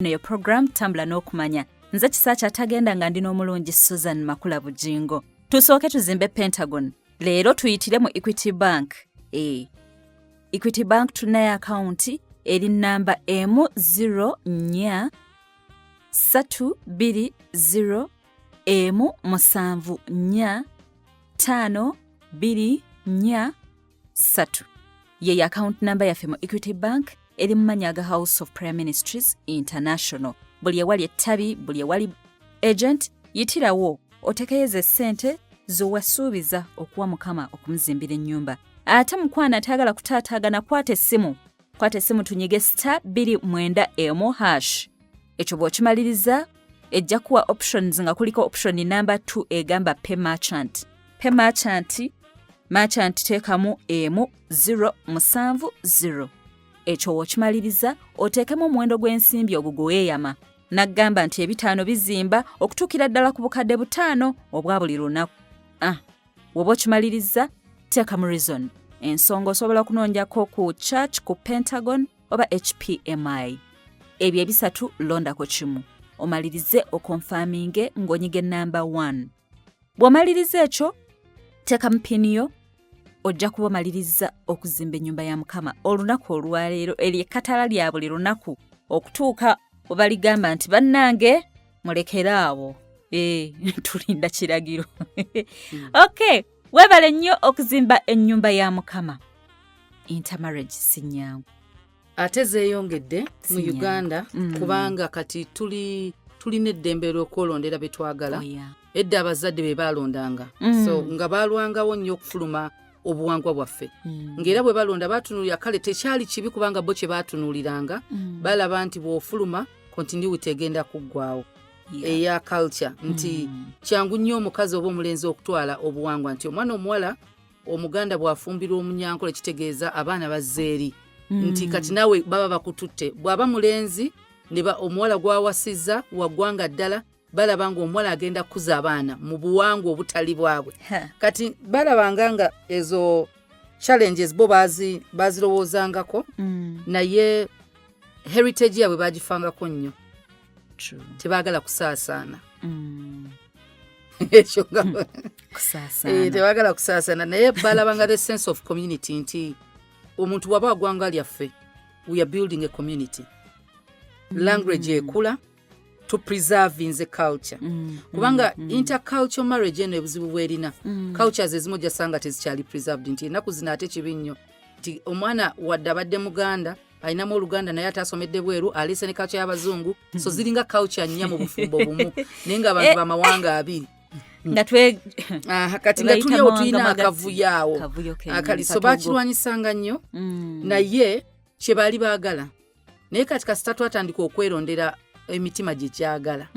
Neyo program Tambula n'okumanya. Nze Kisaacha atagenda nga ndi n'omulungi Susan Makula Bujjingo. Tusooke tuzimbe Pentagon. Leero tuyitire mu Equity Bank. Equity Bank tunayo akaunti eri namba M0-740-524-3. Ye account number yaffe mu Equity Bank eri mumanyaga House of Prayer Ministries International. Buli ewali ettabi, buli ewali agent, yitirawo otekeyeze ssente z'owasuubiza okuwa Mukama okumuzimbira ennyumba. Ate mukwana atagala kutaataagana kwata essimu tunyige *291#. Ekyo bw'okimaliriza ejja kuwa options nga kuliko option number 2 egamba pay merchant. Pay merchant teekamu M070. Ekyo bw'okimaliriza oteekemu omuwendo gw'ensimbi ogwo gweeyama. Naggamba nti ebitaano bizimba okutuukira ddala ku bukadde 5 obwa buli lunaku. Bw'oba okimaliriza teekamu reason. Ensonga osobola okunoonjako ku church, ku Pentagon oba HPMI. Ebyo ebisatu londako kimu. Omalirize okonfaminge ng'onyiga namba 1. Bw'omaliriza ekyo teekamu pini yo, ojja kuba omaliriza okuzimba ennyumba ya Mukama olunaku olwaleero eri ekkatala lya buli lunaku okutuuka obaligamba nti bannange mulekeraawo. Tulinda kiragiro. Okay, weebale nnyo okuzimba ennyumba ya Mukama. Intermarriage si nnyangu. Ate zeeyongedde mu Uganda kubanga kati tulina eddembe ly'okwolondera be twagala. Edda abazadde be baalondanga. So nga baalwangawo nnyo okufuluma obuwangwa bwaffe. Ng'era bwe balonda baatunuulira kale tekyali kibi kubanga bo kye baatunuuliranga. Balaba nti bw'ofuluma continuity egenda kuggwaawo. Eya culture nti kyangu nnyo omukazi oba omulenzi okutwala obuwangwa nti omwana omuwala Omuganda bw'afumbirwa omunyankole kitegeeza abaana bazzeeri. Nti kati nawe baba bakututte. Bw'aba mulenzi omuwala gwawasizza waggwanga ddala balaba nga omuwala agenda kukuza abaana mu buwangwa obutali bwabwe. Kati balabanga nga ezo challenges bo bazirowoozangako naye heritage yabwe bagifangako nnyo. Tebaagala kusaasaana. Ekyo nga tebaagala kusaasaana naye balabanga the sense of community nti omuntu waba wagwanga lyaffe we are building a community. Language ekula to preserve the culture. Kubanga intercultural marriage eno ebuzibu bwerina. Cultures ezimu jasanga tezikyali preserved nti ennaku zino ate kibi nnyo nti omwana wadde abadde Muganda ayinamu Oluganda naye atasomedde bweru aleese ne culture y'Abazungu so ziringa culture nnya mu bufumbo bumu naye nga abantu bamawanga abiri. Kati nga tuliwo tulina akavuyaawo akali so bakirwanyisanga nnyo naye kye baali baagala naye kati kasita twatandika okwerondera emitima gye kyagala.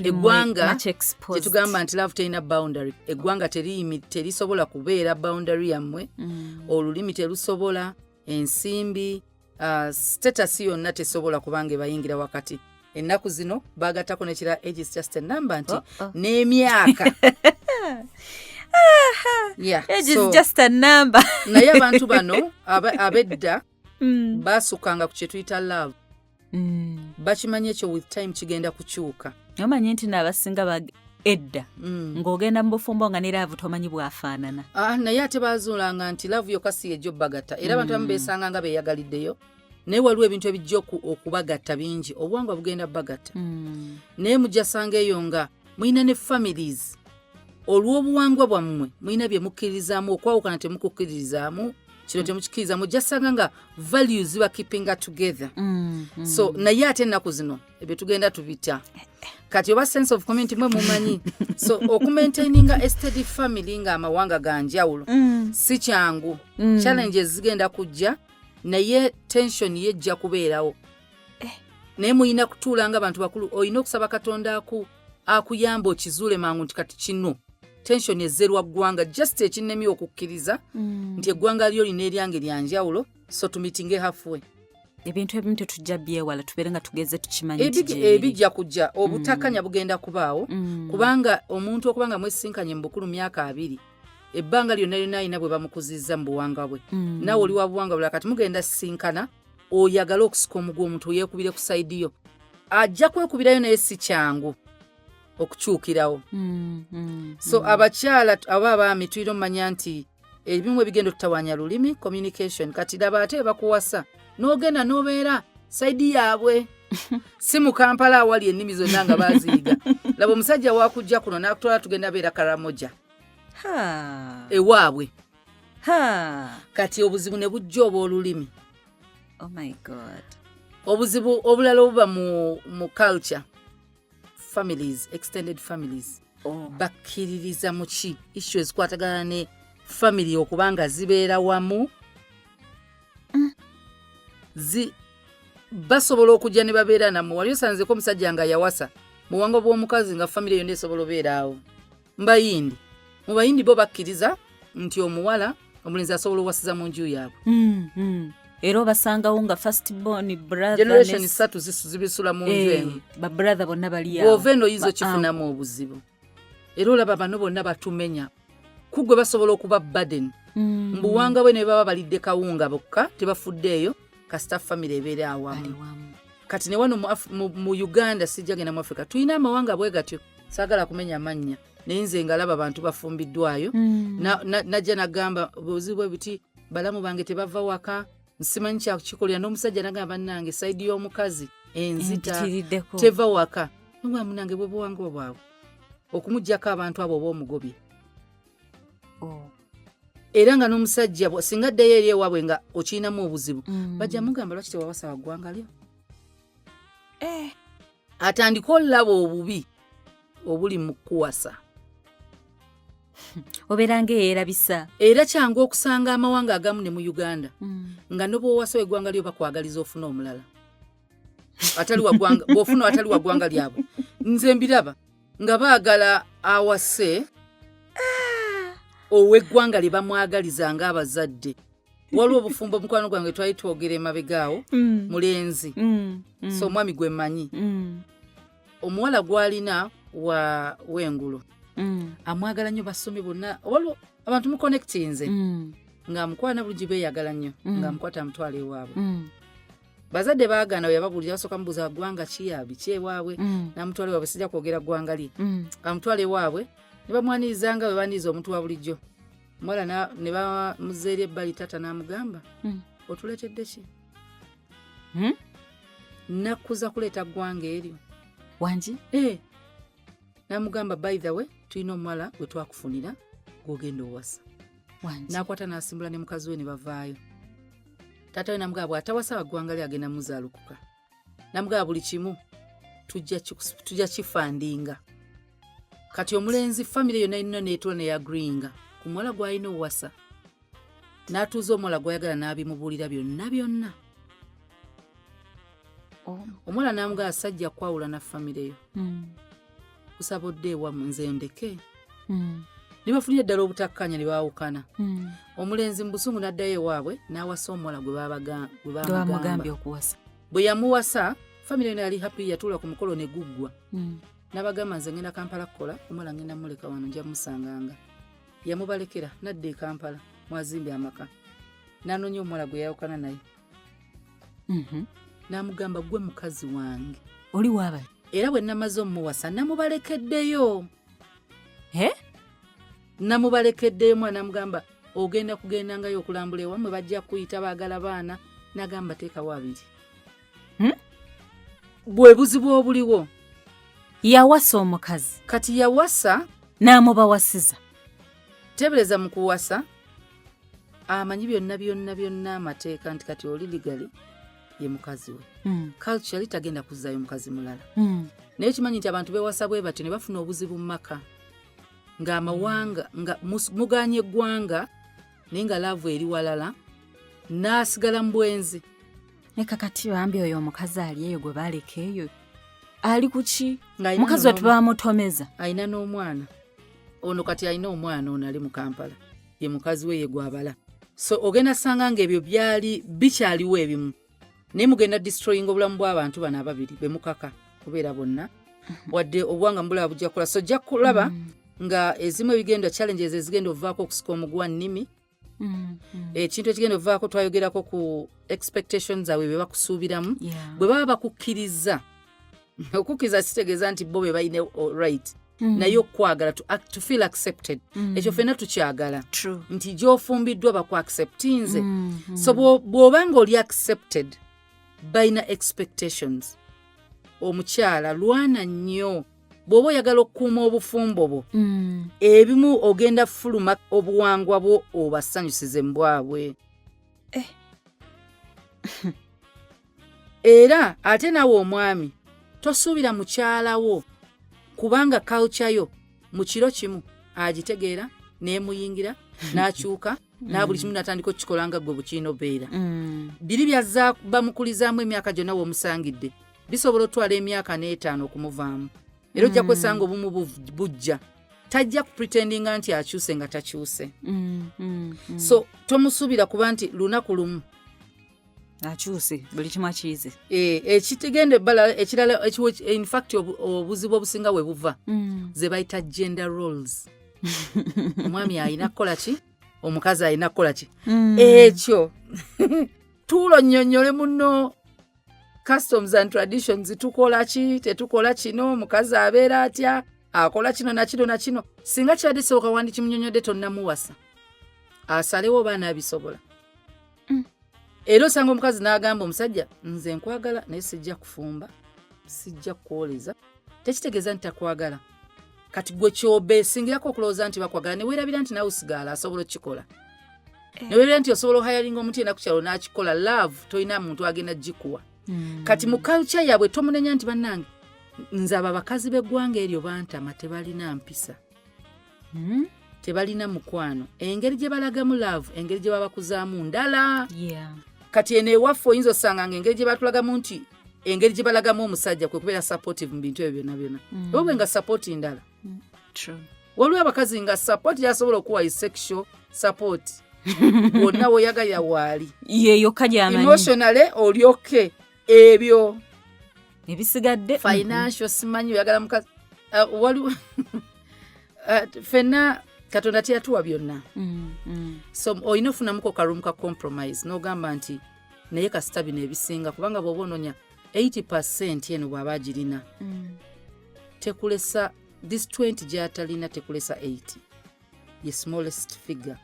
Eggwanga kyetugamba nti love terina boundary. Eggwanga terisobola kubeera boundary yammwe. Olulimi terusobola, ensimbi, status yonna tesobola kubanga ebayingira wakati. Ennaku zino baagattako nekira age is just a number nti n'emyaka. Age is just a number. Naye abantu bano abedda baasukanga ku kye tuyita love. Bakimanye ekyo with time kigenda kukyuka. Omanyi nti n'abasinga edda ng'ogenda mu bufumbo nga ne love tomanyi bwafaanana. Naye ate baazuulanga nti love yokka si ejjo bagatta era abantu abamu beesanga nga beeyagaliddeyo naye waliwo ebintu ebijja okubagatta bingi obuwangwa bugenda bagatta. Naye mujjasanga eyo nga mulina ne families olw'obuwangwa bwammwe mulina bye mukkirizaamu okwawukana temukukkirizaamu kino temukikkirizamu ojjasanga nga values ziba keepinga together. So naye ate ennaku zino ebyo tugenda tubita kati oba sense of community mwe mumanyi so okumaintaininga a steady family nga amawanga ga njawulo si kyangu. Challenges zigenda kujja naye tension yejja kubeerawo. Naye muyina kutuula nga abantu bakulu olina okusaba Katonda akuyamba okizuule mangu nti kati kino tension ezerwa ggwanga just ekinnemi okukkiriza nti eggwanga lyo lina eryange lya njawulo so tumitinge halfway. Ebintu ebimu tetujja byewala tubeere nga tugeze tukimanyi ebijja kujja obutakanya bugenda kubaawo kubanga omuntu okubanga mwesinkanye mu bukulu myaka 2 ebbanga lyonna lyonna alina bwe bamukuzizza mu buwanga bwe. Nawe oli wa buwanga bula kati mugenda sinkana oyagala okusika omugwa omuntu yeekubire ku sayidi yo ajja kwekubirayo naye si kyangu okukyukirawo. So abakyala aba abaami tulina omanya nti ebimu ebigenda tutawaanya lulimi communication. Kati laba ate bakuwasa n'ogenda n'obeera sayidi yaabwe si mu Kampala awali ennimi zonna nga baaziyiga. Laba omusajja wakujja kuno n'akutwala tugenda beera Karamoja ewaabwe. Kati obuzibu ne bujja obw'olulimi. Oh my God. Obuzibu obulala obuba mu culture families, extended families. Bakkiririza mu ki issue ezikwatagana ne family okubanga zibeera wamu. Basobola okujja ne babeera namwe. Wali osanzeko omusajja nga yawasa mu wango bw'omukazi nga family yonna esobola obeera awo. Mbayindi mu bayindi bo bakkiriza nti omuwala omulenzi asobola owasiza mu nju yaabwe. Era obasangawo nga first born brother generation 3 zibisula mu nju eno. Ba brother bonna bali awo. Bw'ova eno yizo kifunamu obuzibu. Era olaba bano bonna batumenya. Kugwe basobola okuba burden. Mbuwanga bwe ne baba balidde kawunga bokka tebafuddeeyo kasita family ebeera awamu. Kati ne wano mu Uganda sijjagenda mu Africa tulina amawanga bwe gatyo. Saagala kumenya amannya. Naye nze ngalaba abantu bafumbiddwayo. Najja nagamba buzibu ebiti balamu bange tebava waka. Nsimanyi kyakikolera n'omusajja nagamba bannange sayidi y'omukazi enzita teva waka. Nga munange bwe buwanga obwawe okumuggyako abantu abo ob'omugobye. Era nga n'omusajja singa ddayo eri ewaabwe nga okiinamu obuzibu bajja mugamba lwaki tewawasa waggwanga lyo. Atandika olaba obubi obuli mu kuwasa. Obeera ng'eyeerabisa. Era kyangu okusanga amawanga agamu ne mu Uganda nga n'obwowasa eggwanga lyo bakwagaliza ofuna omulala. Bw'ofuna atali wa ggwanga lyabwe. Nze mbiraba nga baagala awase ow'eggwanga lye bamwagaliza ng'abazadde. Waliwo obufumbo mukwano gwange twali twogera emabegaawo mulenzi. So omwami gwe mmanyi. Omuwala gw'alina w'engulo. Amwagala nnyo basome bonna. Waliwo abantu muconnectinze. Ng'amukwana bulungi beeyagala nnyo. Ng'amukwata amutwala ewaabwe. Bazadde baagana we yababuulira basooka mubuuza ggwanga ki biki ewaabwe. N'amutwala ewaabwe sijja kwogera ggwanga lye. Amutwala ewaabwe ne bamwaniriza nga bwe baniriza omuntu wa bulijjo. Omuwala ne bamuzza eri ebbali taata n'amugamba otuleetedde ki? Nakkuza kuleeta ggwanga eryo. Wangi? N'amugamba by the way tulina omuwala we twakufunira gw'ogenda owasa. N'akwata n'asimbula ne mukazi we ne bavaayo. Taata we n'amugamba bw'atawasa waggwanga lye agenda muzaalukuka. N'amugamba buli kimu tujja kifandinga. Kati omulenzi family yonna ino neetula neyagreenga ku muwala gw'alina owasa. N'atuuza omuwala gw'ayagala n'abimubuulira byonna. Omuwala n'amugamba sajja kwawula na family yo. Kusabodde ewamu nze ndeke. Ne bafunira ddala obutakkanya ne baawukana. Omulenzi mu busungu n'addayo ewaabwe n'awasa omuwala gwe baamugambye okuwasa. Bwe yamuwasa family yonna yali happy yatuula ku mukolo ne guggwa. N'abagamba nze ngenda Kampala kukola omuwala ngenda muleka wano nja musanganga. Yamubalekera n'adda e Kampala mwazimbe amaka. N'anoonya omuwala gwe yaawukana naye. N'amugamba gwe mukazi wange. Oli waabali? Era bwe namaze omuwasa namubalekeddeyo. Namubalekeddeyo mwana amugamba ogenda kugendangayo okulambula ewammwe bajja kuyita baagala baana. N'agamba teekawo abiri. Bwe buzibu obuliwo. Yawasa omukazi. Kati yawasa n'amubawasiza. Tebereza mu kuwasa amanyi byonna amateeka nti kati oli ligali ye mukazi we. Culture litagenda kuzzaayo mukazi mulala. Naye kimanyi nti abantu bewasa bwe batyo ne bafuna obuzibu mu maka. Ng'amawanga nga muganye eggwanga naye nga laavu eri walala n'asigala mu bwenzi. Ne kakati bambi oyo omukazi ali eyo gwe baaleka eyo ali kuki? Mukazi we tubamutomeza. Alina n'omwana. Ono kati alina omwana ono ali mu Kampala. Ye mukazi we ye gwabala. So ogenda sanga ng'ebyo byali bikyaliwo ebimu. Naye mugenda destroying obulamu bw'abantu bano ababiri be mukaka kubeera bonna. Wadde obuwanga mbula bujja kukola. So jja kulaba nga ezimu ebigenda challenges ezigenda ovaako okusika omugwa nnimi ekintu ekigenda ovaako twayogerako ku expectations zaabwe bye bakusuubiramu bwe baba bakukkiriza okukkiriza kitegeeza nti bo be balina right naye okwagala to feel accepted ekyo ffenna tukyagala nti gy'ofumbiddwa bakuacceptinze so bw'obanga oli accepted balina expectations omukyala lwana nnyo bw'oba oyagala okukuuma obufumbo bwo ebimu ogenda fuluma obuwangwa bwo obasanyusize mu bwabwe era ate nawe omwami tosuubira mukyala wo kubanga culture yo mu kiro kimu agitegeera n'emuyingira n'akyuka buli kimu natandika okukikola nga gwe bukiina obeera biri byazza bamukulizaamu emyaka gyonna w'omusangidde bisobola otwala emyaka n'etaano okumuvaamu era ojja kwesanga obumu bujja tajja kupretendinga nti akyuse nga takyuse so tomusuubira kuba nti lunaku lumu akyuse buli kimu akiize ekitegenda ebbala ekirala in fact obuzibu obusinga we buva ze bayita gender roles omwami alina kukola ki omukazi alina kukola ki ekyo tuulo nnyonnyole muno customs and traditions tukola ki tetukola kino omukazi abeera atya akola kino nakino nakino singa kyadde sooka wandi kimunyonyodde tonnamuwasa asalewo oba anaabisobola era osanga omukazi n'agamba omusajja nze nkwagala naye sijja kufumba sijja kukwoleza tekitegeeza nti takwagala kati gwe ky'obeesingirako okulowooza nti bakwagala ne weerabira nti nawe usigaala asobola okukikola ne weerabira nti osobola ohayalinga omuntu yena ku kyalo n'akikola love tolina muntu agenda gikuwa kati mu culture yaabwe tomunenya nti bannange nze abo abakazi b'eggwanga eryo bantama tebalina mpisa tebalina mukwano engeri gye balagamu love engeri gye babakuzaamu ndala kati eno ewaffe oyinza osanga engeri gye batulagamu nti engeri gye balagamu omusajja kwe kubeera supportive mu bintu ebyo byonna byonna oba bwe nga support ndala waliwo abakazi nga support yasobola okuwa sexual support wonna weoyagalira waali yeyo kajyamanyi emotionally olyoke ebyo ebisigadde financial simanyi oyagala mukazi waliwo ffenna katonda teyatuwa byonna so olina ofunamuko karumu ka compromise n'ogamba nti naye kasita bino ebisinga kubanga bw'oba ononya 80% eno bw'aba agirina tekulesa this 20 gy'atalina tekulesa 80 ye smallest figure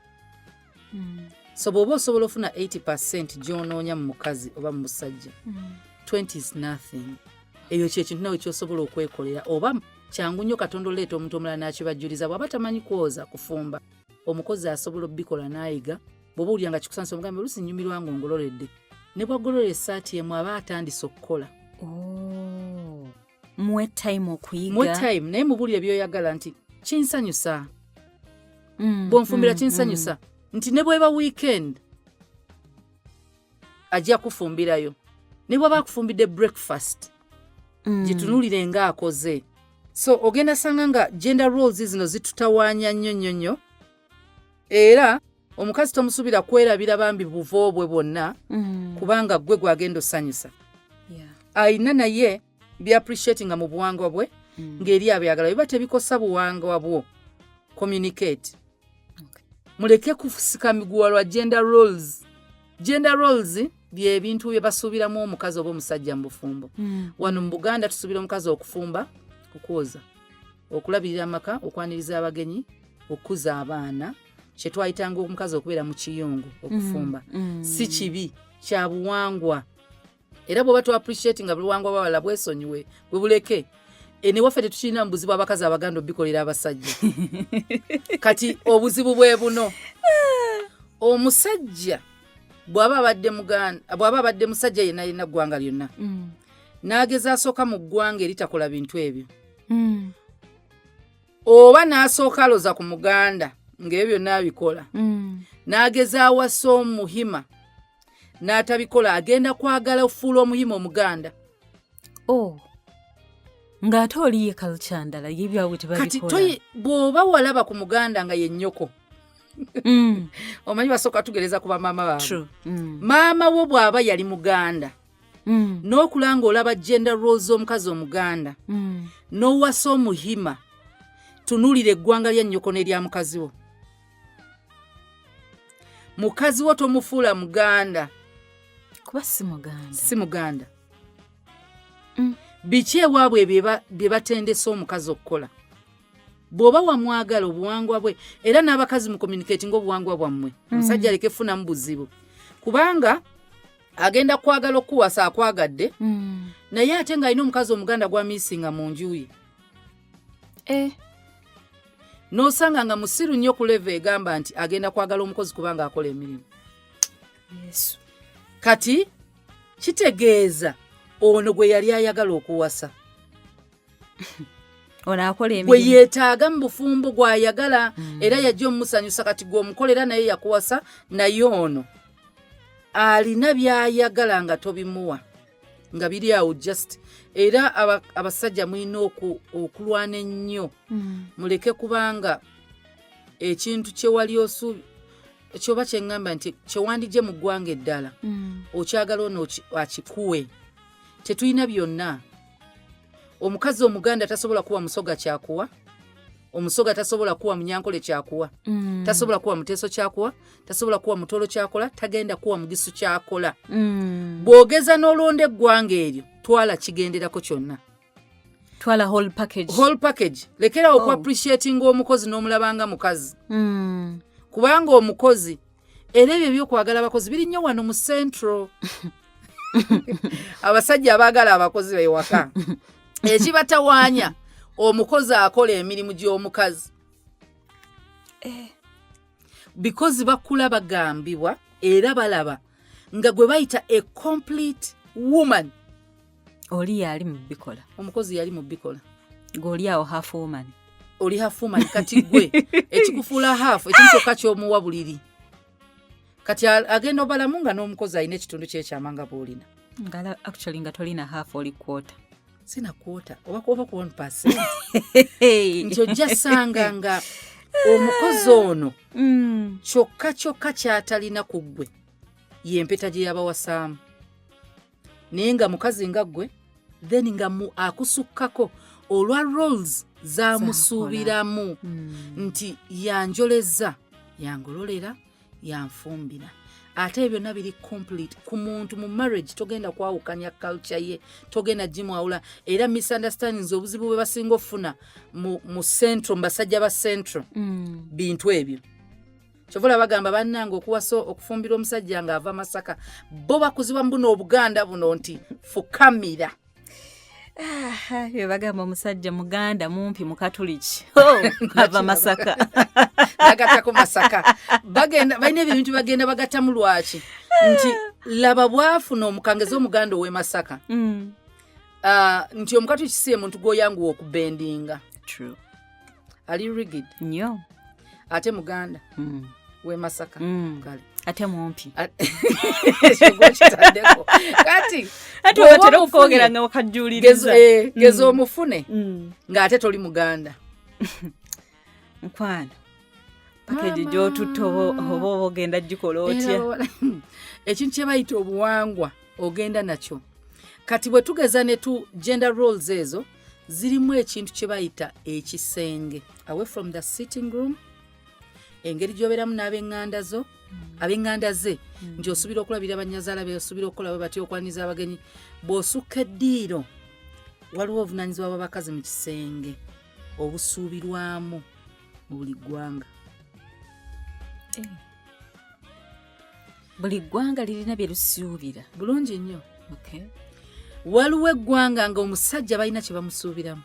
so bw'oba osobola ofuna 80% gy'onoonya mu mukazi oba mu musajja 20 is nothing eyo kyekintu nawe kyosobola okwekolera oba kyangu nnyo katonda oleeta omuntu omulala n'akibajjuliza bw'aba tamanyi kwoza kufumba omukozi asobola obbikola n'ayiga bw'oba owulira nga kikusanisa omugambe oluusi nnyumirwa nga ongololedde ne bwagolola essaati emu aba atandise okukola muwe time okuyiga muwe time naye mubuulire byoyagala nti kinsanyusa bw'onfumbira kinsanyusa nti ne bweba weekend ajja kufumbirayo ne bw'aba akufumbidde breakfast gitunuulire nga akoze so ogenda sanga nga gender roles zino zitutawaanya nnyo nnyo nnyo era omukazi tomusuubira kwerabira bambi buvo bwe bwonna kubanga gwe gwagenda osanyusa ayina naye byappreciatinga mu buwangwa bwe ng'eri abyagala biba tebikosa buwangwa bwo communicate muleke kufusika miguwa lwa gender roles bye bintu bye basuubiramu omukazi oba omusajja mu bufumbo wano mu Buganda tusuubira omukazi okufumba okwoza okulabirira amaka okwaniriza abagenyi okukuza abaana kye twayitanga omukazi okubeera mu kiyungu okufumba si kibi kya buwangwa era bw'oba tu appreciate nga buwangwa bwabala bwesonyiwe bwe buleke ne waffe tetukirina mu buzibu abakazi abaganda obikolera abasajja kati obuzibu bwe buno omusajja bw'aba abadde musajja yenna yenna ggwanga lyonna n'ageza asooka mu ggwanga eritakola bintu ebyo oba n'asooka aloza ku muganda ng'ebyo byonna abikola n'ageza awasa omuhima n'atabikola agenda kwagala ofuula omuhima omuganda ng'ate oliye culture ndala yebyabwe tebabikola kati bw'oba walaba ku muganda nga ye nnyoko omanyi basooka tugereza ku bamaama baabwe maama wo bw'aba yali muganda n'okulanga olaba gender roles z'omukazi omuganda n'owasa omuhima tunuulira eggwanga lya nnyoko n'erya mukazi wo mukazi wo tomufuula muganda kuba si muganda biki ewaabwe bye batendesa omukazi okukola bw'oba wamwagala obuwangwa bwe era n'abakazi mu communicate ng'obuwangwa bwammwe omusajja aleke funamu buzibu kubanga agenda kwagala okuwasa akwagadde naye ate ng'alina omukazi omuganda gw'amiisinga mu nju ye n'osanga nga musiru nnyo ku leva egamba nti agenda kwagala omukozi kubanga akola emirimu Yesu. Kati kitegeeza ono gwe yali ayagala okuwasa gwe yeetaaga mu bufumbo gw'ayagala era yajja omusanyusa kati gw'omukolera naye yakuwasa naye ono alina by'ayagala nga tobimuwa nga biri awo just era abasajja mulina okulwana ennyo muleke kubanga ekintu kyewali osuubi kyoba kyeŋŋamba nti kyewandijje mu ggwanga eddala okyagala ono akikuwe tetulina byonna omukazi omuganda tasobola kuwa musoga kyakuwa omusoga tasobola kuwa munyankole kyakuwa tasobola kuwa muteeso kyakuwa tasobola kuwa mutolo kyakola tagenda kuwa mugisu kyakola bw'ogeza n'olonda eggwanga eryo twala kigenderako kyonna twala whole package lekera oku appreciating omukozi n'omulabanga mukazi kubanga omukozi era ebyo ebyokwagala abakozi biri nnyo wano mu central abasajja abaagala abakozi bewaka ekibatawaanya omukozi akola emirimu gy'omukazi because bakula bagambibwa era balaba nga gwe bayita a complete woman oli yali mu bikola omukozi yali mu bikola ng'oli awo half woman oli half woman kati gwe ekikufuula half ekimu kyokka ky'omuwa buliri kati agenda obalamu nga n'omukozi alina ekitundu kyekyamanga bw'olina actually nga tolina half oli quarter sina kwota oba ku 1% nti ojja sanga nga omukozi ono kyokka kyatalina ku ggwe y'empeta gye yabawasaamu naye nga mukazi nga ggwe then nga akusukkako olwa roles z'amusuubiramu nti yanjoleza yangololera yanfumbira ate byonna biri complete ku muntu mu marriage togenda kwawukanya culture ye togenda gimwawula era misunderstandings obuzibu bwe basinga ofuna mu central mbasajja ba central bintu ebyo kyovola bagamba bannange okuwasa okufumbira omusajja nga ava Masaka bo bakuzibwa mbuno obuganda buno nti fukamira bagamba omusajja muganda mumpi mu katuliki ava Masaka nagatako Masaka balina ebintu bagenda bagattamu lwaki nti laba bwafuna omukangezi omuganda ow'e Masaka nti omukatuliki si ye muntu gw'oyanguwa okubendinga ali rigid nnyo ate muganda w'e Masaka kale ate mumpi ekigwekitaddeko kati watera okwogera nga wakajuliriza geza omufune ng'ate toli muganda nkwano pakeji gy'otutta oba ogenda gikola otya ekintu kye bayita obuwangwa ogenda nakyo kati bwe tugeza ne tu gender roles ezo zirimu ekintu kye bayita ekisenge away from the sitting room engeri gy'obeeramu n'ab'eŋŋanda zo ab'eŋŋanda ze nti osubira okulabira banyazaala be osubira okukola bwe batya okwaniza abagenyi bw'osukka eddiiro waliwo obuvunaanyizibwa bw'abakazi mu kisenge obusuubirwamu mu buli ggwanga buli ggwanga lirina bye lusuubira bulungi nnyo waliwo eggwanga nga omusajja balina kye bamusuubiramu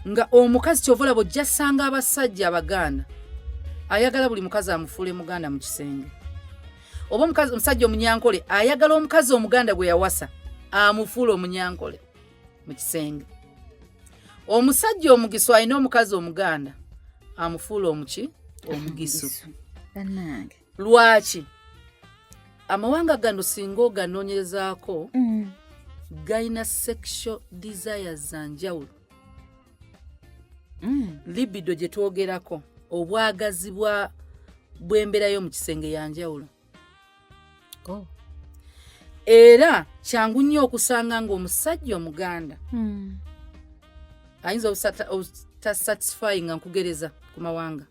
nga omukazi kyovola bw'ojja ssanga abasajja abaganda ayagala buli mukazi amufuule muganda mu kisenge oba omusajja omunyankole ayagala omukazi omuganda gwe yawasa amufuule omunyankole mu kisenge omusajja omugisu alina omukazi omuganda amufuule omugisu lwaki amawanga gano singa oganoonyerezaako gayina sexual desires za njawulo libido gye twogerako obwagazi bw'embeera y'omu kisenge ya njawulo era kyangu nnyo okusanga ng'omusajja omuganda ayinza obutasatisfying nga nkugereza ku mawanga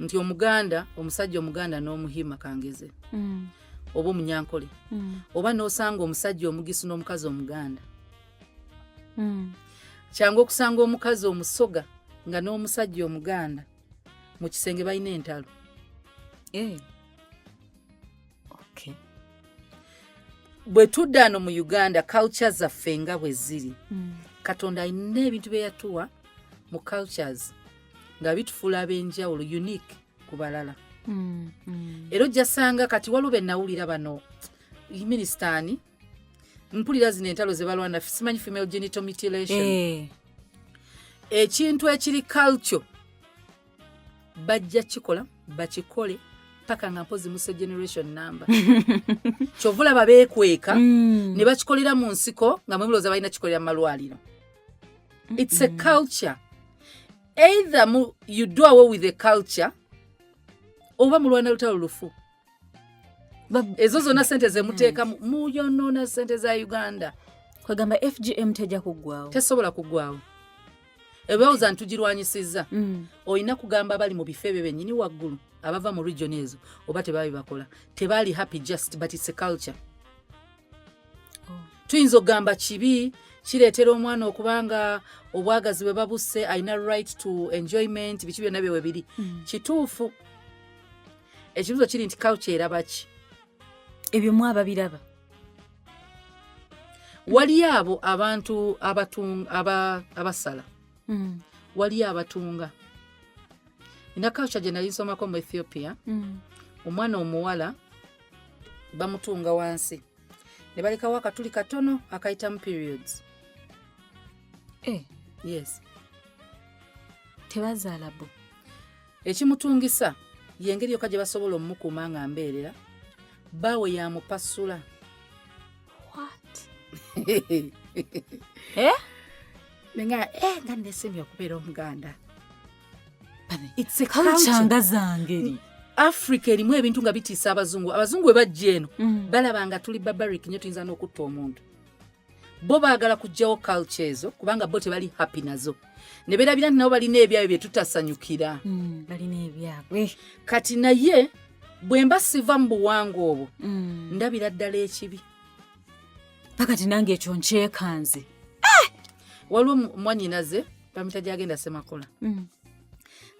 nti omuganda omusajja omuganda n'omuhima kangeze oba omunyankole oba n'osanga omusajja omugisu n'omukazi omuganda kyangu okusanga omukazi omusoga nga n'omusajja omuganda mu kisenge balina entalo. Bwe tudda ano mu Uganda culture zaffe nga bwe ziri Katonda alina ebintu bye yatuwa mu cultures nga bitufuula ab'enjawulo unique ku balala. Era ojja sanga kati waliwo be nawulira bano ministani mpulira zino entalo ze balwana simanyi female genital mutilation. Ekintu ekiri culture bajja kikola bakikole paka nga mpozi muse generation number. Kyovula babeekweka ne bakikolera mu nsiko nga mwebuloza balina kikolera mu malwaliro. It's a culture. Either you do away with the culture oba mulwana lutalo lufu. Ezo zonna sente ze muteeka muyonoona sente za Uganda. Kwagamba FGM tejja kuggwawo. Tesobola kuggwawo. Ebawuza ntugirwanyisizza. Oyina kugamba abali mu bifo ebyo bennyini waggulu abava mu region ezo oba tebaali bakola. Tebaali happy just but it's a culture. Tuyinza okugamba kibi kireetera omwana okubanga obwagazi bwe babuse alina right to enjoyment biki byonna bye biri. Kituufu. Ekibuzo kiri nti culture eraba ki? Ebyo mwaba biraba. Wali abo abantu abasala. Wali abatunga. Ina culture gye nali nsomako mu Ethiopia. Omwana omuwala bamutunga wansi. Ne balekawo akatuli katono akayitamu periods. Yes. Tebazaala bo. Ekimutungisa yengeri yokka gye basobola omukuuma nga mbeerera bawe yamupasula. What? Nga nesemya okubeera omuganda. It's a culture nga zangeri. Africa erimu ebintu nga bitiisa abazungu. Abazungu bwe bajja eno balaba nga tuli barbaric nnyo tuyinza n'okutta omuntu. Bo baagala kuggyawo culture ezo kubanga bo tebali happy nazo. Ne beerabira nti nabo balina ebyabwe bye tutasanyukira. Balina ebyabwe. Kati naye bwe mba siva mu buwangwa obwo ndabira ddala ekibi. Pakati nange ekyo nkyekanze. Waliwo mwannyinaze bamita gyagenda Semakula.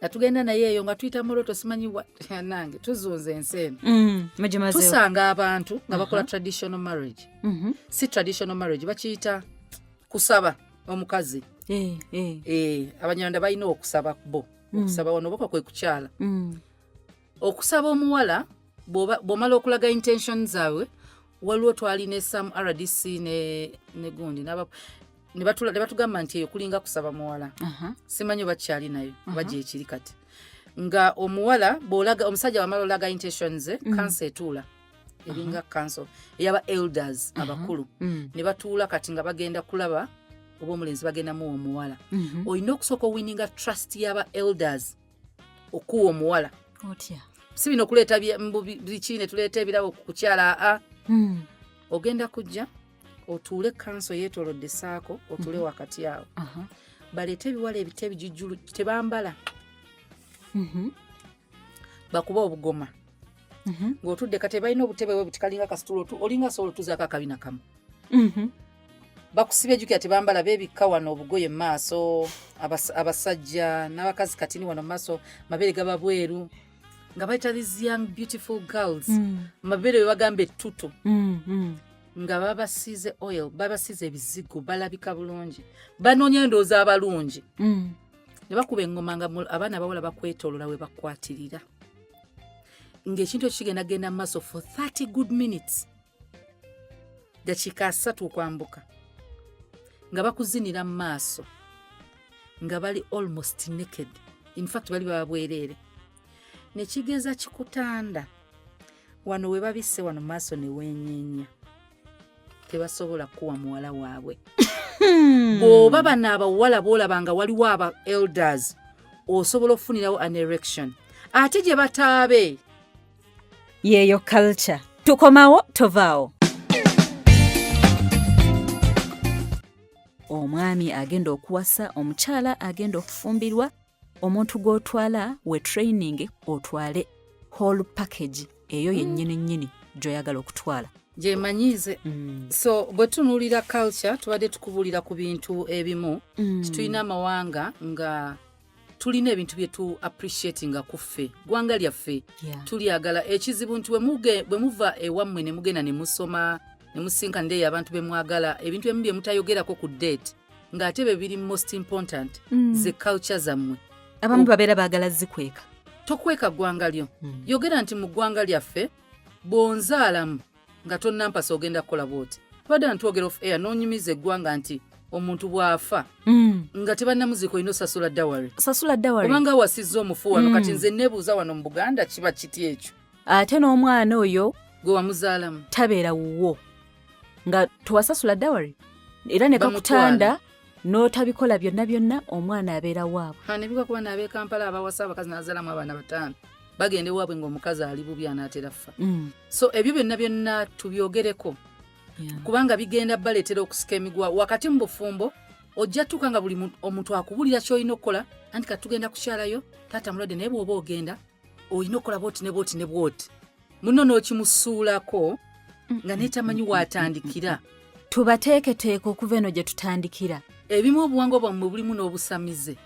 Natugenda naye eyo nga tuyita moloto simanyi nange tuzunze ensi eno. Tusanga abantu nga bakola traditional marriage. Si traditional marriage bakiyita kusaba omukazi. Abanyarwanda balina okusaba bo. Okusaba wano bako kwe kukyala. Okusaba omuwala bw'omala okulaga intention zaabwe waliwo twali ne Sam RDC ne gundi ne batugamba nti eyo kulinga kusaba muwala. Simanyi bakyali nayo bajja ekiri kati. Nga omuwala omusajja wamala olaga intentions ze council etuula. Eringa council eyaba elders abakulu. Ne batuula kati nga bagenda kulaba oba omulenzi bagenda mu omuwala. Oyina okusooka owinninga trust y'aba elders okuwa omuwala. Otya. Si bino kuleeta biki ne tuleeta ebirabo ku kukyala. Ogenda kujja otuule kanso yeetolodde saako otuule wakati awo. Baleeta ebiwala ebite ebijujjulu tebambala. Bakuba obugoma. Ng'otudde kati balina obutebe bwe butikalinga kasitulo olinga soolo tuzaako akabina kamu. Bakusibye jjukira tebambala beebikka wano obugoye mu maaso abasajja n'abakazi kati ni wano mu maaso mabere gaba bweru. Nga bayita these young beautiful girls. Mabere we bagamba ettutu. Nga babasiize oil, babasiize ebizigo, balabika bulungi. Banoonya endowooza abalungi. Ne bakuba engoma nga abaana abawala bakwetoolola we bakwatirira. Ng'ekintu ekigenda genda mu maaso for 30 good minutes. Dakiika 3 okwambuka. Nga bakuzinira mu maaso. Nga bali almost naked. In fact bali babwereere. Ne kigeza kikutanda. Wano we babisse wano maaso ne weenyeenya. Tebasobola kuwa muwala waabwe. Bw'oba bano abawala boolabanga waliwo aba elders osobola okufunirawo an erection. Ate gye bataabe. Yeeyo culture. Tukomawo tovaawo. Omwami agenda okuwasa, omukyala agenda okufumbirwa, omuntu gw'otwala we training otwale whole package eyo yennyini gy'oyagala okutwala. Gyemanyize. So bwe tunuulira culture tubadde tukubulira ku bintu ebimu tulina amawanga nga tulina ebintu bye tu appreciate nga kuffe gwanga lyaffe tulyagala. Ekizibu nti bwe muva ewammwe ne mugenda ne musoma ne musinka ndeeyo abantu be mwagala ebintu ebimu bye mutayogerako ku date ng'ate be biri most important ze culture zammwe. Abamu babeera baagala zikweka. Tokweka gwanga lyo. Yogera nti mu gwanga lyaffe bonzaalamu nga tonnampasa ogenda kukola bwoti. Tubadde ntwogera off air n'onyumiza eggwanga nti omuntu bw'afa nga tebannamuziko ino sasula dawari. Obanga wasizza omufu wano kati nze neebuuza wano mu Buganda kiba kiti ekyo. Ate n'omwana oyo gwe wamuzaalamu tabeera wuwo nga tewasasula dawari era ne bakutanda n'otabikola byonna omwana abeera waabwe. Ne bikakuba n'ab'e Kampala abawasa abakazi n'azaalamu abaana 5 bagende waabwe ng'omukazi ali bubi anaatera ffa. So ebyo byonna tubyogereko kubanga bigenda baleetera okusika emigwa wakati mu bufumbo. Ojja tuuka nga buli omuntu akubulira ky'olina okukola anti kati tugenda kukyalayo taata mulwadde naye bw'oba ogenda olina okukola bwoti ne bwoti ne bwoti muno n'okimusuulako nga neetamanyi waatandikira. Tubateeketeeke okuva eno gye tutandikira. Ebimu obuwangwa bwammwe bulimu n'obusamize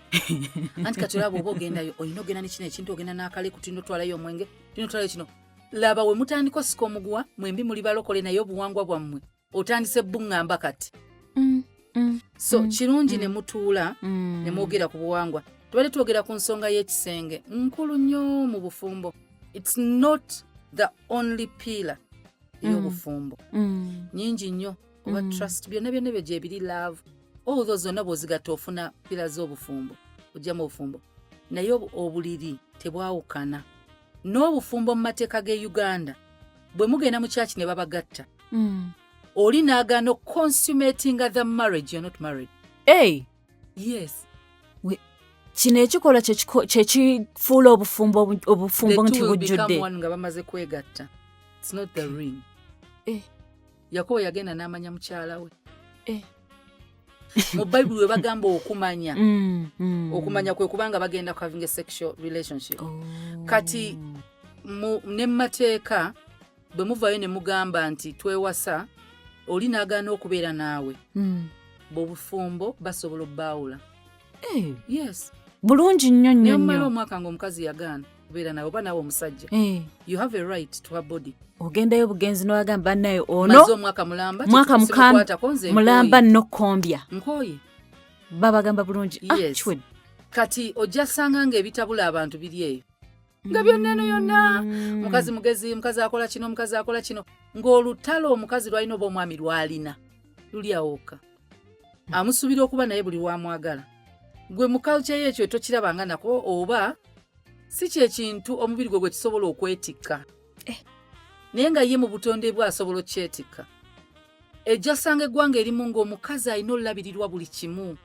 anti kati olaba bw'oba ogendayo olina ogenda n'ekino ekintu ogenda n'akale ku tulina otwalayo omwenge tulina otwalayo kino. Laba we mutandika osika omuguwa mwembi muli balokole naye obuwangwa bwammwe otandise buŋŋamba kati. So kirungi ne mutuula ne mwogera ku buwangwa. Tubadde twogera ku nsonga y'ekisenge nkulu nnyo mu bufumbo. It's not the only pillar ey'obufumbo. Nyingi nnyo oba trust byonna bye gye biri love olwo zonna bw'ozigatta ofuna pillar z'obufumbo ojja mu bufumbo. Naye obuliri tebwawukana n'obufumbo mu mateeka g'e Uganda bwe mugenda mu kyaki ne babagatta oli n'agaana consummating the marriage you're not married. Yes. Kino ekikola kyekifuula obufumbo nti bujjudde nga bamaze kwegatta. It's not the ring. Yakobo yagenda n'amanya mukyala we. Mu Bible we bagamba okumanya. Okumanya kwe kubanga bagenda ku having a sexual relationship. Kati ne mateeka bwe muvayo ne mugamba nti twewasa oli n'agaana okubeera naawe. Bw'obufumbo basobola obbaawula. Yes. Bulungi nnyo nnyo. Nyamala omwaka ng'omukazi yagaana kubeera naawe oba naawe omusajja. You have a right to her body. Ogendayo bugenzi n'wagamba nayo ono maze omwaka mulamba mulamba nokkombya nkooye babagamba bulungi. Yes. Kati ojja sanga ng'ebitabula abantu biri eyo nga byonna eno yonna mukazi mugezi mukazi akola kino ng'olutalo omukazi lwalina oba omwami lwalina luli awoka amusuubira okuba naye buli wamwagala. Gwe mu culture y'ekyo tokirabanga nako oba si kyekintu omubiri gwe kisobola okwetikka. Naye nga ye mu butonde bwe asobola okyetikka. Ejja sanga eggwanga erimu ng'omukazi alina olulabirirwa buli kimu.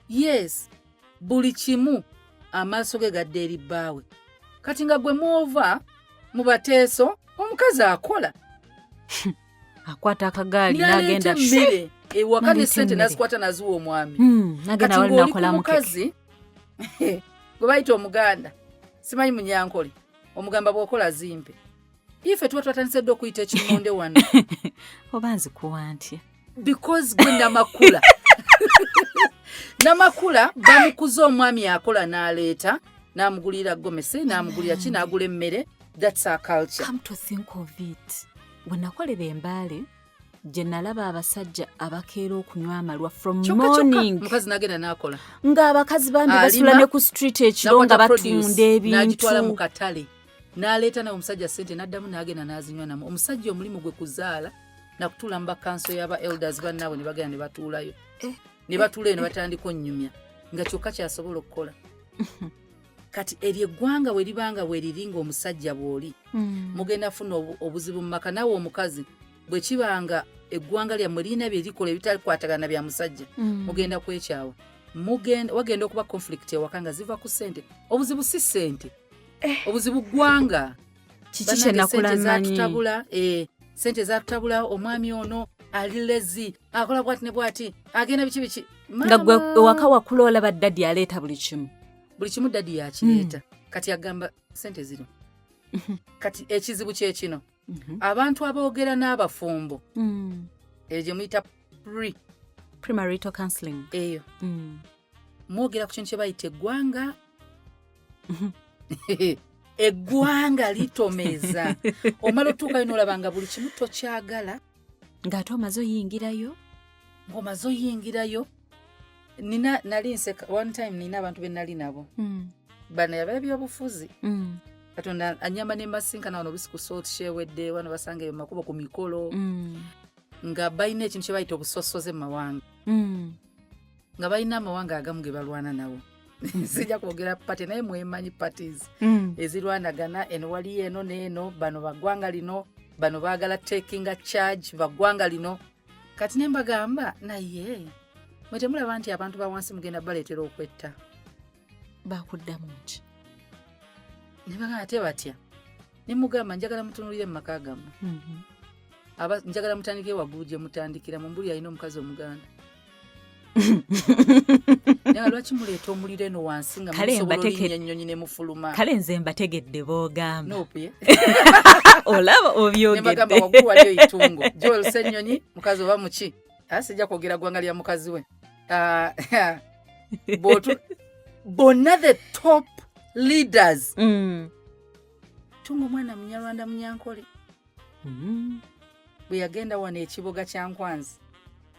Yes, buli kimu amaaso ge gadde eri bbaawe. Kati nga gwe mwova mu bateeso omukazi akola. Akwata akagaali n'agenda mmere ewaka n'essente n'azikwata naziwa omwami. Kati ng'oli ku mukazi gwe bayita Omuganda simanyi Munyankole omugamba bw'okola zimpe. Ife tuba twatandise dde okuyita ekimonde wano. Oba nzikuwa ntya? Because gwe Namakula. Namakula bamukuza omwami akola n'aleeta n'amugulira gomese n'amugulira ki n'agula emmere. That's our culture. Come to think of it. Bwe nakolera embaale gye nalaba abasajja abakeera okunywa amalwa from morning. Mukazi n'agenda n'akola. Ng'abakazi bambi basula ne ku street ekiro nga batunda ebintu. N'agitwala mu katale. N'aleeta nawe omusajja ssente n'addamu n'agenda n'azinywa namu. Omusajja omulimu gwe kuzaala nakutuula mu bakanso y'aba elders bannaabwe ne bagenda ne batuulayo. Ne batuulayo ne batandika onnyumya nga kyokka kyasobola okukola. Kati eryo eggwanga we libanga we liri ng'omusajja bw'oli mugenda funa obuzibu mu maka. Naawe omukazi bwe kibanga eggwanga lyammwe lirina bye likola ebitalikwatagana bya musajja mugenda kwekyawa. Wagenda okuba conflict ewaka nga ziva ku ssente. Obuzibu si ssente. Obuzibu ggwanga. Kiki kye nakula mmanyi. Ssente zaatutabula omwami ono ali lezi akola bwati ne bwati agenda biki nga gwe waka wakula olaba daddy aleeta buli kimu daddy yakireeta kati agamba sente zino kati ekizibu kyekino abantu aboogera n'abafumbo eyo gye muyita premarital counseling eyo mwogera ku kintu kye bayita eggwanga eggwanga litomeza omala otuukayo n'olaba nga buli kimu tokyagala ng'ate omaze oyingirayo nali nseka one time nina abantu be nali nabo bano yabala byobufuzi katonda anyamba ne mbasinkana wano olusi ku salt shewedde wano basanga eyo makubo ku mikolo nga balina ekintu kye bayita obusosoze mu mawanga nga balina amawanga agamu ge balwana nawo sijja kwogera pati naye mwemanyi parties ezirwanagana eno waliyo eno neeno bano baggwanga lino bano baagala takinga charge baggwanga lino kati ne mbagamba naye mwe temulaba nti abantu ba wansi mugenda baleetera okwetta bakuddamu ki ne bagamba ate batya ne mugamba njagala mutunulire mu maka gammwe njagala mutandike waggulu gye mutandikira mu mbuli alina omukazi omuganda naye lwaki muleeta omuliro eno wansi nga musobola olinnya ennyonyi ne mufuluma kale nze mbategedde boogamba nope olaba obyogedde ne bagamba waggulu waliyo itungo gyolesa ennyonyi mukazi oba muki sijja kwogera ggwanga lya mukazi we bonna the top leaders tunga omwana munyarwanda munyankole bwe yagenda wano ekibuga kya Nkwanzi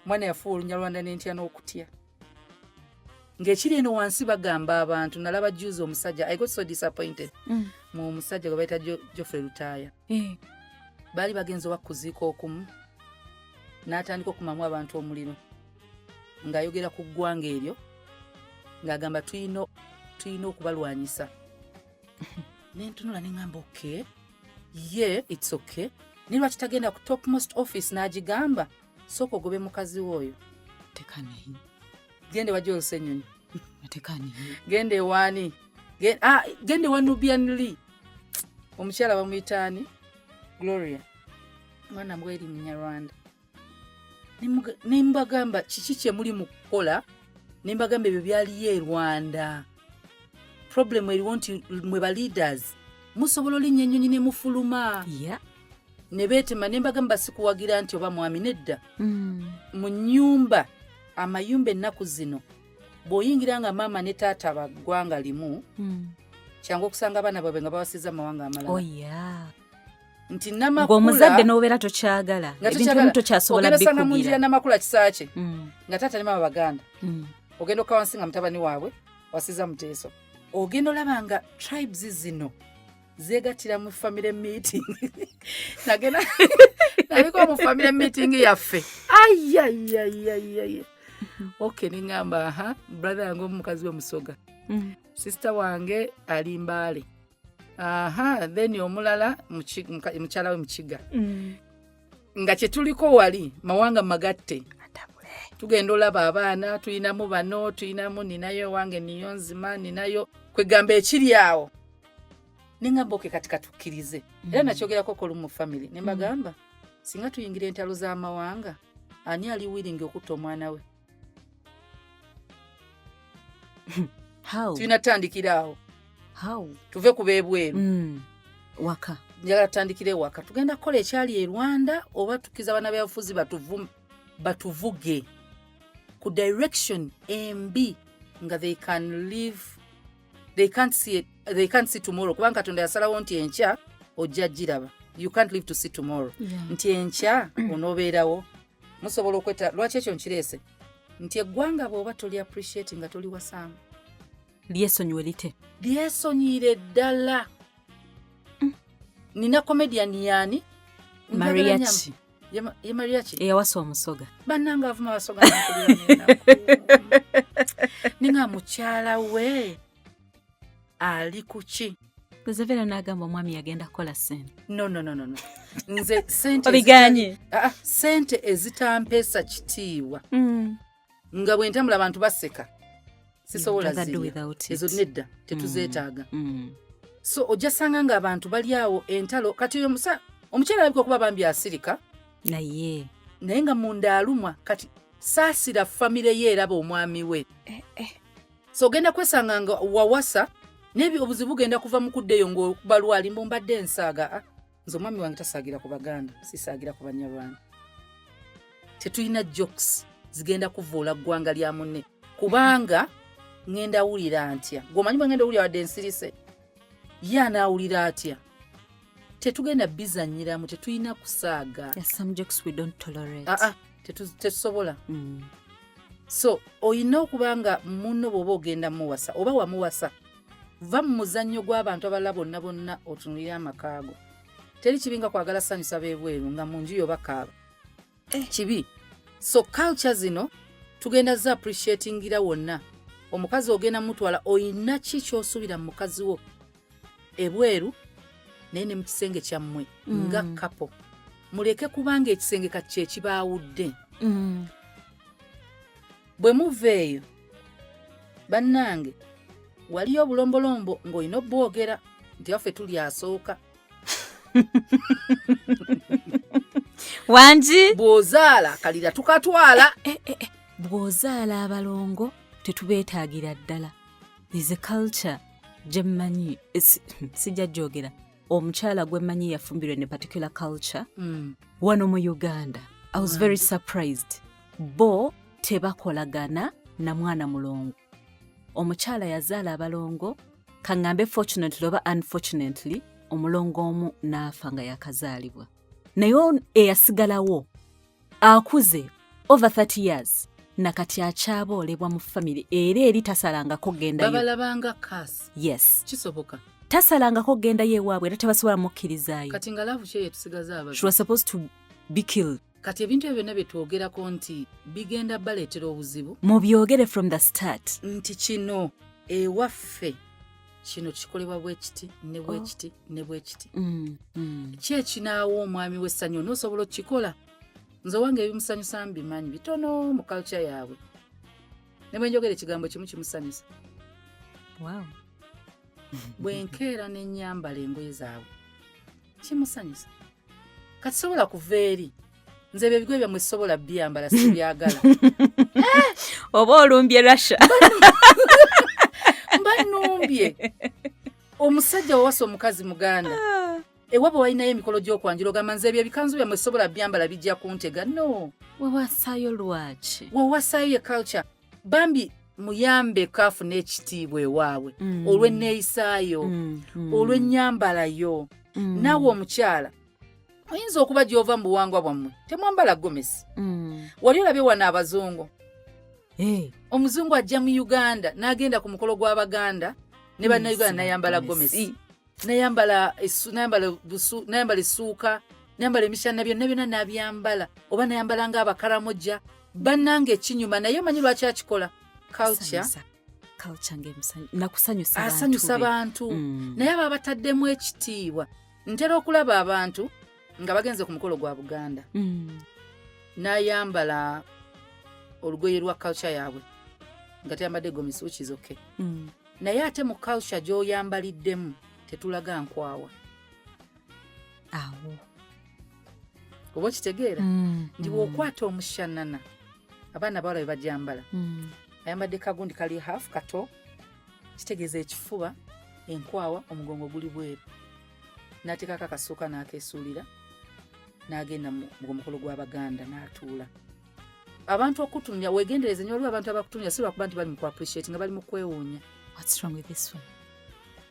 mwana yafuwa olunyarwanda n'entya n'okutya ng'ekiri eno wansi bagamba abantu nalaba juzi omusajja I got so disappointed mu musajja gwe bayita Geoffrey Lutaaya baali bagenze okuziika okumu n'atandika okumamu abantu omuliro ng'ayogera ku ggwanga eryo ng'agamba tuyina okubalwanyisa nentunula neŋŋamba okay yeah it's okay ne lwaki tagenda ku topmost office n'agigamba sooka ogobe mukazi w'oyo tekanihi gende wajja olusennyonyi tekanihi gende ewaani gende wa Nubian Lee omukyala bamuyitaani Gloria mwana mbweri munyarwanda nembagamba kiki kye muli mu kukola nembagamba ebyo byaliyo e Rwanda problem eriwo nti mwe ba leaders musobola olinnya ennyonyi ne mufuluma ne beetema nembagamba sikuwagira nti oba mwami nedda mu nnyumba amayumba ennaku zino bw'oyingira nga maama ne taata baggwanga limu kyangu okusanga abaana baabwe nga bawasiza amawanga amalala nti namakula ng'omuzadde n'obeera tokyagala ebintu ebimu tokyasobola bikugira ogenda osanga mu njira namakula kisaakye nga taata ne maama baganda ogenda okawansi nga mutabani waabwe wasiza muteeso ogenda olaba nga tribes zino zeegattira mu family meeting nagenda nalikuwa mu family meeting yaffe ayayayayaya okay ningamba brother yange omukazi w'omusoga sister wange ali Mbaale then omulala mukyala we Mukiga nga kye tuliko wali mawanga magatte tugenda olaba abaana tuyinamu bano tuyinamu ninayo wange niyo nzima ninayo kwegamba ekiri awo nengamba oke kati katukkirize era nakyogerako kolu mu family nembagamba singa tuyingira entalo z'amawanga ani ali willing okutta omwana we tulina tutandikira awo tuve ku beebweru waka njagala tutandikire waka tugenda kukola ekyali e Rwanda oba tukiza abaana b'abafuzi batuvuge ku direction embi nga they can live they can't see tomorrow kubanga Katonda yasalawo nti enkya ojja giraba you can't live to see tomorrow nti enkya onoobeerawo musobola okweta lwaki ekyo nkireese nti eggwanga bw'oba toli appreciate nga toli wasaamu lyesonyiwe lite lyesonyiire ddala nina comedian yani Mariachi ye Mariachi eyawasa omusoga bannanga avuma abasoga ninga mukyala we ali kuki Kuzevera n'agamba omwami yagenda kukola ssente no nze sente obiganye sente ezitampesa kitiibwa nga bwe ntambula abantu baseka sisobola ezo nedda tetuzeetaaga so ojja sanga nga abantu bali awo entalo kati omukyala alabika okuba bambi asirika naye naye nga munda alumwa kati saasira famire ye eraba omwami we so ogenda kwesanga nga wawasa n'ebyo obuzibu genda kuva mu kuddeyo ng'obalwali mbumbadde ensaaga nze omwami wange tasaagira ku baganda sisaagira ku banyarwanda tetulina jokes zigenda kuvuula ggwanga lya munne kubanga ngenda wulira ntya gwomanyi bwe ngenda wulira wadde ensirise ye anaawulira atya tetugenda bizanyiramu tetulina kusaaga tetusobola so olina okuba nga munno bw'oba ogenda muwasa oba wamuwasa va mu muzannyo gw'abantu abalala bonna bonna otunulira amakaago teri kibi nga kwagala sanyusa beebweru nga mu nju yo bakaaba kibi so culture zino tugenda za appreciatingira wonna omukazi ogenda mutwala oyina ki ky'osuubira mu mukazi wo ebweru naye ne mu kisenge kyammwe nga kapo muleke kubanga ekisenge kati kye kibaawudde bwe muveeyo bannange waliyo obulombolombo ng'olina obbwogera nti waffe tuli asooka wangi bw'ozaala kalira tukatwala bw'ozaala abalongo tetubeetaagira ddala is a culture gye mmanyi sijja gyogera omukyala gwe mmanyi yafumbirwa ne particular culture wano mu Uganda. I was very surprised. Bo tebakolagana na mwana mulongo. Omukyala yazaala abalongo kaŋŋambe fortunately oba unfortunately omulongo omu n'afa nga yakazaalibwa. Naye eyasigalawo akuze over 30 years nakati akyaboolebwa mu family era eri tasalangako gendayo. Babalabanga kasi. Yes. Kisoboka. Tasalangako gendayo ewaabwe era tebasobola mukkirizaayo. Kati nga laavu kye yetusigaza ababi. She was supposed to be killed. Kati ebintu ebyo byonna bye twogerako nti bigenda baleetera obuzibu. Mubyogere from the start. Nti kino ewaffe kino kikolebwa bwe kiti ne bwe kiti ne bwe kiti. Ki ekinaawo omwami w'essanyu onoosobola okukikola. Nze wange ebimusanyusa mbimanyi bitono mu culture yaabwe. Ne bwe njogera ekigambo kimu kimusanyusa. Wow. Bwe nkeera ne nnyambala engoye zaabwe kimusanyusa. Kati sobola kuva eri. Nze ebyo ebigoye byammwe sobola byambala sibyagala. Oba olumbye Russia. Mba nnumbye. Omusajja wawasa omukazi muganda. Ewaba walinayo emikolo gy'okwanjula ogamba nze ebyo ebikanzu byammwe sobola byambala bijja kuntega. No. Wawasaayo lwaki? Wawasaayo ye culture. Bambi muyambe kaafu n'ekitiibwa ewaabwe. Olw'enneeyisaayo. Olw'ennyambalayo. Naawe omukyala. Oyinza okuba gy'ova mu buwangwa bwammwe temwambala gomesi. Wali olabye wano abazungu. Omuzungu ajja mu Uganda n'agenda ku mukolo gw'Abaganda ne bannayuganda n'ayambala gomesi. N'ayambala essuuka, n'ayambala emisana byonna n'abyambala. Oba n'ayambala ng'Abakaramoja. Bannange ekinyuma naye omanyi lwaki akikola? Culture asanyusa abantu. Naye aba bataddemu ekitiibwa. Ntera okulaba abantu nga bagenze ku mukolo gwa Buganda n'ayambala olugoye lwa culture yaabwe nga tayambadde gomesi which is okay. Naye ate mu culture gy'oyambaliddemu tetulaga nkwawa. Awo oba okitegeera nti bw'okwata omushanana abaana bawala be bajambala ayambadde kagundi kali half kato kitegeeza ekifuba enkwawa omugongo guli bweru n'ateekako akasuuka n'akeesuulira n'agenda mu mukolo gw'Abaganda n'atuula. Abantu okutumya weegendereze nnyo waliwo abantu abakutumya si lwakuba nti bali mu ku-appreciate nga bali mu kwewuunya. What's wrong with this one?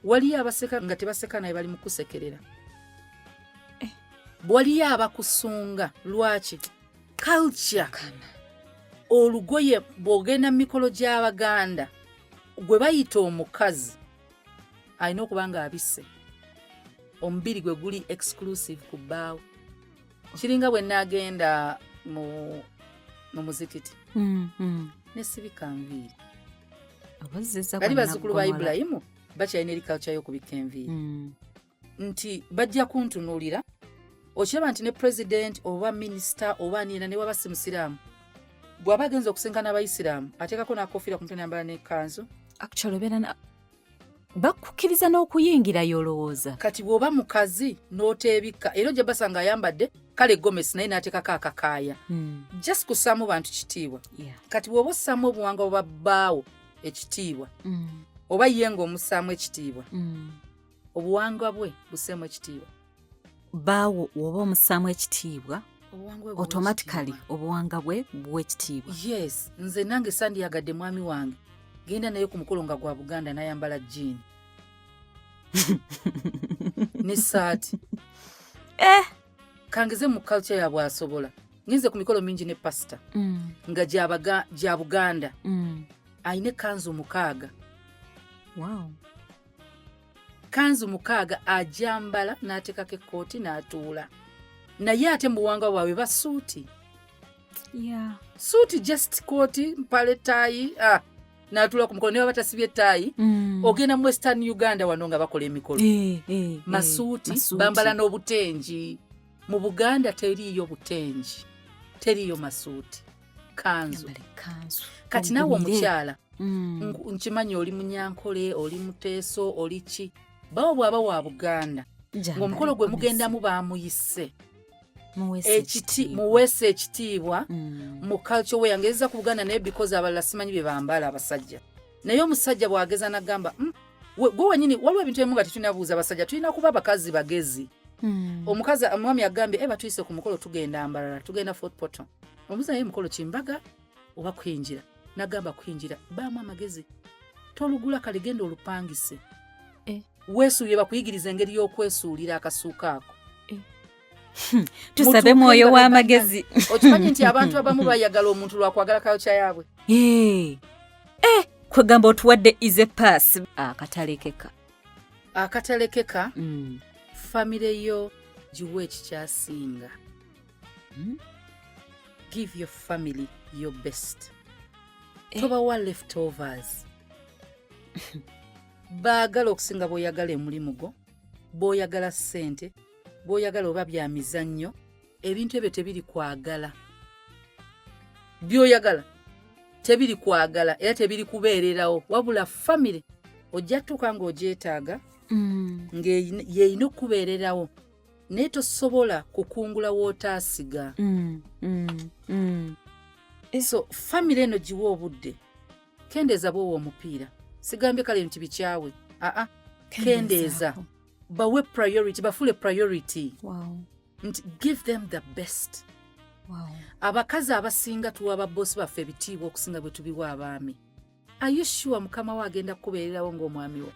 Waliyo abaseka nga tebaseka naye bali mu kusekerera. Waliyo abakusunga lwaki? Culture. Olugoye bw'ogenda mu mikolo gy'Abaganda gwe bayita omukazi alina okuba nga abisse. Omubiri gwe guli exclusive ku bbaawo. Kiringa bwe naagenda mu muzikiti. Nesibika nviiri. Bali bazzukulu ba Ibulayimu bakyalina eri culture y'okubika enviiri. Nti bajja kuntunuulira okiraba nti ne president oba minisita oba aniina ne waba si musiraamu bw'aba agenza okusenkana abayisiraamu ateekako n'akoofiira ku mutwe n'ayambala n'ekkanzu. Actually obeera bakukkiriza n'okuyingirayo olowooza. Kati bw'oba mukazi n'oteebika era ojja basanga ayambadde kale Gomez naye n'ateekako akakaaya just kussaamu bantu kitiibwa kati bw'oba ossaamu obuwangwa oba bbaawo ekitiibwa oba ye ng'omussaamu ekitiibwa obuwangwa bwe busseemu ekitiibwa bbaawo woba omussaamu ekitiibwa automatically obuwangwa bwe buwa ekitiibwa. Yes, nze nange sandiyagadde mwami wange genda naye ku mukolo nga gwa Buganda n'ayambala jean n'essaati kangeze mu culture yaabwe asobola. Ngenze ku mikolo mingi ne pasita nga gya Buganda ayina ekkanzu 6. Wow. Kanzu 6 ajambala n'ateekako ekkooti n'atuula. Naye ate mu buwangwa bwabwe basuuti. Suuti just kooti mpale taayi n'atuula ku mukolo ne baba batasibye ettaayi ogenda mu Western Uganda wano nga bakola emikolo masuuti bambala n'obutengi. Mu Buganda teriiyo butengi, teriiyo masuuti, kanzu. Kati naawe omukyala nkimanyi oli Munyankole, oli Muteeso, oli ki, bawo bw'aba wa Buganda ng'omukolo gwe mugendamu baamuyise muweese ekitiibwa mu culture we yangeza ku Buganda naye because abalala simanyi bye bambala abasajja. Naye omusajja bw'ageza n'agamba gwe wenyini waliwo ebintu ebimu nga tetunabuuza abasajja, tulina kuba abakazi bagezi. Omukazi omwami agambye batuyise ku mukolo tugenda Mbarara, tugenda Fort Portal. Omubuuza naye mukolo kimbaga oba kwinjira, n'agamba kwinjira. Baamu amagezi, tolugula kale genda olupangise weesuulire bakuyigiriza engeri y'okwesuulira akasuuka ako. Tusabe mwoyo w'amagezi. Okimanyi nti abantu abamu bayagala omuntu lwakwagala kayokya yaabwe. Kwegamba otuwadde easy pass. Akatalekeka famire yo giwe ekikyasinga. Give your family your best. Tobawa leftovers. Baagala okusinga bw'oyagala emulimu gwo, bw'oyagala ssente, bw'oyagala oba bya mizannyo, ebintu ebyo tebiri kwagala. By'oyagala tebiri kwagala era tebiri kubeererawo, wabula famire ojja tuuka ng'ogyetaaga ng'eyina okubeererawo naye tosobola kukungula wootaasiga. So famire eno giwa obudde, kendeeza bwowa omupiira. Sigambye kale nti bikyawe, kendeeza bawe priority, bafule priority. Give them the best. Abakazi abasinga tuwa ababoosi baffe ebitiibwa okusinga bwe tubiwa abaami. Are you sure mukama we agenda kukubeererawo ng'omwami wo?